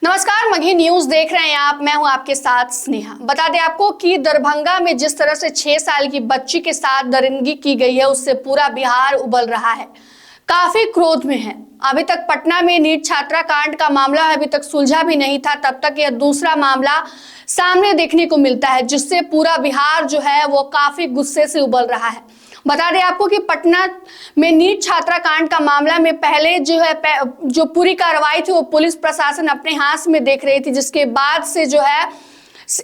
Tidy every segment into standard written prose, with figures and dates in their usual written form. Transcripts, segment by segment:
नमस्कार, मगही न्यूज देख रहे हैं आप। मैं हूं आपके साथ स्नेहा। बता दें आपको कि दरभंगा में जिस तरह से 6 साल की बच्ची के साथ दरिंदगी की गई है, उससे पूरा बिहार उबल रहा है, काफी क्रोध में है। अभी तक पटना में नीट छात्रा कांड का मामला अभी तक सुलझा भी नहीं था, तब तक यह दूसरा मामला सामने देखने को मिलता है, जिससे पूरा बिहार जो है वो काफी गुस्से से उबल रहा है। बता दें आपको कि पटना में नीट छात्रा कांड का मामला में पहले जो पूरी कार्रवाई थी वो पुलिस प्रशासन अपने हाथ में देख रही थी, जिसके बाद से जो है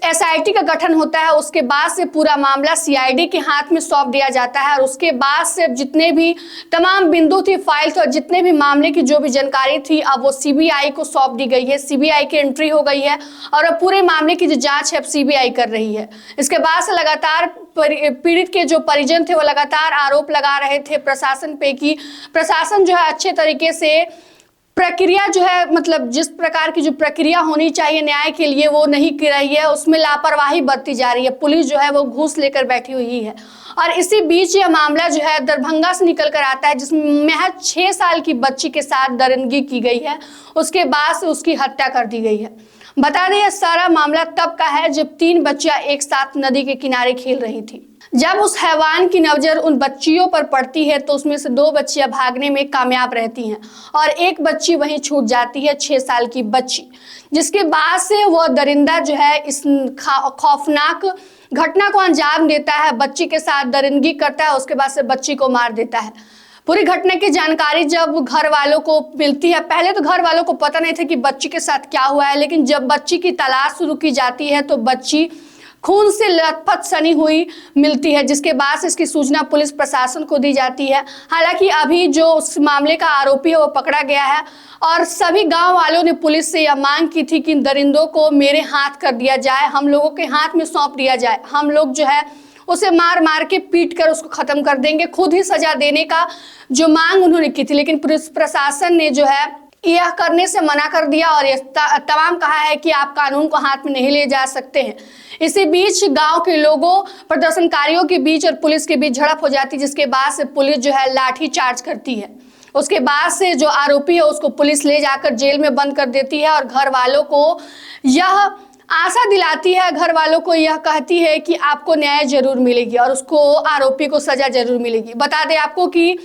एसआईटी का गठन होता है। उसके बाद से पूरा मामला सीआईडी के हाथ में सौंप दिया जाता है और उसके बाद से जितने भी तमाम बिंदु थी, फाइल थी और जितने भी मामले की जो भी जानकारी थी, अब वो सीबीआई को सौंप दी गई है। सीबीआई की एंट्री हो गई है और अब पूरे मामले की जो जांच है सीबीआई कर रही है। इसके बाद से लगातार पीड़ित के जो परिजन थे वो लगातार आरोप लगा रहे थे प्रशासन पे कि प्रशासन जो है अच्छे तरीके से प्रक्रिया जो है, मतलब जिस प्रकार की जो प्रक्रिया होनी चाहिए न्याय के लिए वो नहीं कर रही है, उसमें लापरवाही बरती जा रही है। पुलिस जो है वो घूस लेकर बैठी हुई है और इसी बीच यह मामला जो है दरभंगा से निकल कर आता है, जिसमें महज 6 साल की बच्ची के साथ दरिंदगी की गई है। उसके बाद से उसकी हत्या कर दी गई है। बता दें यह सारा मामला तब का है जब 3 बच्चियां एक साथ नदी के किनारे खेल रही थी। जब उस हैवान की नजर उन बच्चियों पर पड़ती है तो उसमें से 2 बच्चियां भागने में कामयाब रहती हैं और एक बच्ची वहीं छूट जाती है, 6 साल की बच्ची, जिसके बाद से वह दरिंदा जो है इस खौफनाक घटना को अंजाम देता है, बच्ची के साथ दरिंदगी करता है, उसके बाद से बच्ची को मार देता है। पूरी घटना की जानकारी जब घर वालों को मिलती है, पहले तो घर वालों को पता नहीं था कि बच्ची के साथ क्या हुआ है, लेकिन जब बच्ची की तलाश शुरू की जाती है तो बच्ची खून से लथपथ सनी हुई मिलती है, जिसके बाद से इसकी सूचना पुलिस प्रशासन को दी जाती है। हालांकि अभी जो उस मामले का आरोपी है वो पकड़ा गया है और सभी गांव वालों ने पुलिस से यह मांग की थी कि इन दरिंदों को मेरे हाथ कर दिया जाए, हम लोगों के हाथ में सौंप दिया जाए, हम लोग जो है उसे मार मार के पीट कर उसको खत्म कर देंगे। खुद ही सजा देने का जो मांग उन्होंने की थी, लेकिन पुलिस प्रशासन ने जो है यह करने से मना कर दिया और यह तमाम कहा है कि आप कानून को हाथ में नहीं ले जा सकते हैं। इसी बीच गांव के लोगों, प्रदर्शनकारियों के बीच और पुलिस के बीच झड़प हो जाती है, जिसके बाद से पुलिस जो है लाठी चार्ज करती है। उसके बाद से जो आरोपी है उसको पुलिस ले जाकर जेल में बंद कर देती है और घर वालों को यह आशा दिलाती है, घर वालों को यह कहती है कि आपको न्याय जरूर मिलेगी और उसको आरोपी को सजा जरूर मिलेगी। बता दें आपको कि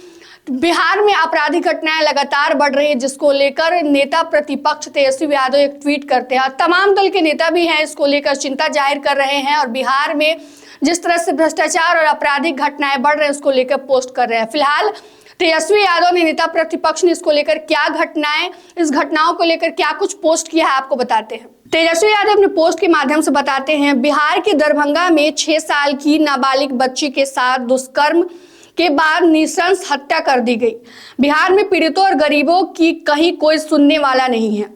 बिहार में आपराधिक घटनाएं लगातार बढ़ रही है, जिसको लेकर नेता प्रतिपक्ष तेजस्वी यादव एक ट्वीट करते हैं और तमाम दल के नेता भी हैं इसको लेकर चिंता जाहिर कर रहे हैं और बिहार में जिस तरह से भ्रष्टाचार और आपराधिक घटनाएं बढ़ रहे हैं उसको लेकर पोस्ट कर रहे हैं। फिलहाल तेजस्वी यादव ने, नेता प्रतिपक्ष ने इसको लेकर क्या घटनाएं, इस घटनाओं को लेकर क्या कुछ पोस्ट किया है आपको बताते हैं। तेजस्वी यादव अपने पोस्ट के माध्यम से बताते हैं, बिहार के दरभंगा में 6 साल की नाबालिग बच्ची के साथ दुष्कर्म के बाद नृशंस हत्या कर दी गई। बिहार में पीड़ितों और गरीबों की कहीं कोई सुनने वाला नहीं है।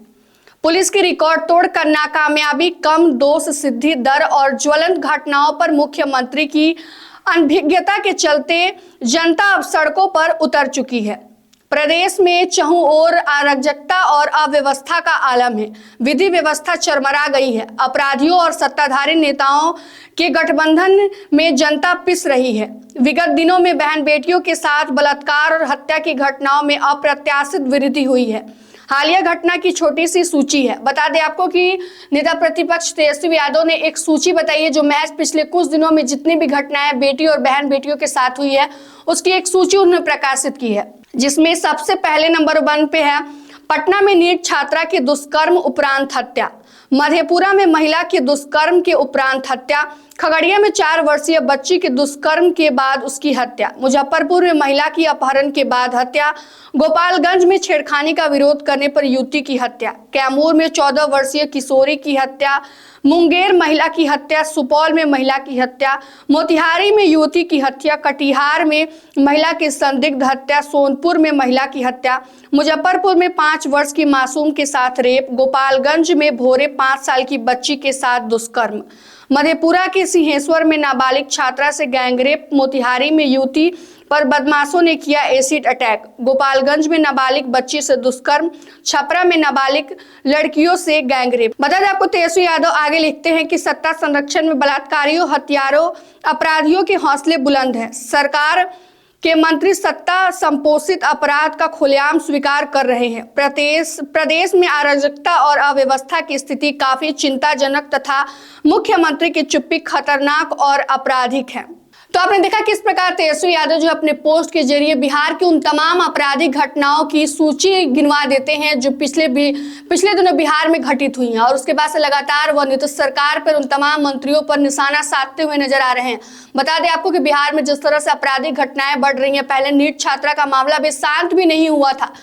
पुलिस की रिकॉर्ड तोड़ कर नाकामयाबी, कम दोष सिद्धि दर और ज्वलंत घटनाओं पर मुख्यमंत्री की अनभिज्ञता के चलते जनता अब सड़कों पर उतर चुकी है। प्रदेश में चहुं ओर अराजकता और अव्यवस्था का आलम है। विधि व्यवस्था चरमरा गई है। अपराधियों और सत्ताधारी नेताओं के गठबंधन में जनता पिस रही है। विगत दिनों में बहन बेटियों के साथ बलात्कार और हत्या की घटनाओं में अप्रत्याशित वृद्धि हुई है। हालिया घटना की छोटी सी सूची है। बता दें आपको कि नेता प्रतिपक्ष तेजस्वी यादव ने एक सूची बताई है जो महज पिछले कुछ दिनों में जितनी भी घटनाएं बेटी और बहन बेटियों के साथ हुई है उसकी एक सूची उन्होंने प्रकाशित की है, जिसमें सबसे पहले नंबर 1 पे है पटना में नीट छात्रा के दुष्कर्म उपरांत हत्या, मधेपुरा में महिला के दुष्कर्म के उपरांत हत्या, खगड़िया में 4 वर्षीय बच्ची के दुष्कर्म के बाद उसकी हत्या, मुजफ्फरपुर में महिला की अपहरण के बाद हत्या, गोपालगंज में छेड़खानी का विरोध करने पर युवती की हत्या, कैमूर में 14 वर्षीय किशोरी की हत्या, मुंगेर महिला की हत्या, सुपौल में महिला की हत्या, मोतिहारी में युवती की हत्या, कटिहार में महिला की संदिग्ध हत्या, सोनपुर में महिला की हत्या, मुजफ्फरपुर में 5 वर्ष की मासूम के साथ रेप, गोपालगंज में भोरे 5 साल की बच्ची के साथ दुष्कर्म, मधेपुरा के सिंहेश्वर में नाबालिग छात्रा से गैंगरेप, मोतिहारी में युवती पर बदमाशों ने किया एसिड अटैक, गोपालगंज में नाबालिग बच्ची से दुष्कर्म, छपरा में नाबालिग लड़कियों से गैंगरेप। बता दें आपको तेजस्वी यादव आगे लिखते हैं कि सत्ता संरक्षण में बलात्कारियों, हत्यारों, अपराधियों के हौसले बुलंद हैं। सरकार के मंत्री सत्ता संपोषित अपराध का खुलेआम स्वीकार कर रहे हैं। प्रदेश में अराजकता और अव्यवस्था की स्थिति काफी चिंताजनक तथा मुख्यमंत्री की चुप्पी खतरनाक और आपराधिक है। तो आपने देखा किस प्रकार तेजस्वी यादव जो अपने पोस्ट के जरिए बिहार की उन तमाम आपराधिक घटनाओं की सूची गिनवा देते हैं जो पिछले दिनों बिहार में घटित हुई हैं, और उसके बाद से लगातार वह नीतीश सरकार पर उन तमाम मंत्रियों पर निशाना साधते हुए नजर आ रहे हैं। बता दें आपको कि बिहार में जिस तरह से आपराधिक घटनाएं बढ़ रही हैं, पहले नीट छात्रा का मामला भी शांत भी नहीं हुआ था,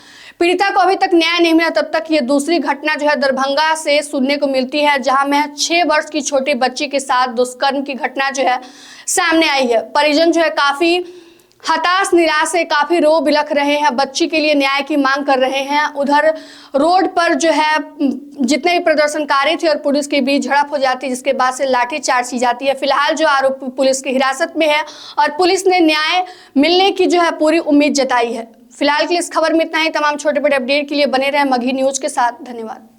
पीड़िता को अभी तक न्याय नहीं मिला, तब तक ये दूसरी घटना जो है दरभंगा से सुनने को मिलती है, जहां में 6 वर्ष की छोटी बच्ची के साथ दुष्कर्म की घटना जो है सामने आई है। परिजन जो है काफी हताश निराश से काफी रो बिलख रहे हैं, बच्ची के लिए न्याय की मांग कर रहे हैं। उधर रोड पर जो है जितने भी प्रदर्शनकारी थे और पुलिस के बीच झड़प हो जाती है, जिसके बाद से लाठीचार्ज की जाती है। फिलहाल जो आरोपी पुलिस की हिरासत में है और पुलिस ने न्याय मिलने की जो है पूरी उम्मीद जताई है। फिलहाल के लिए इस खबर में इतना ही। तमाम छोटे बड़े अपडेट के लिए बने रहे मगही न्यूज के साथ। धन्यवाद।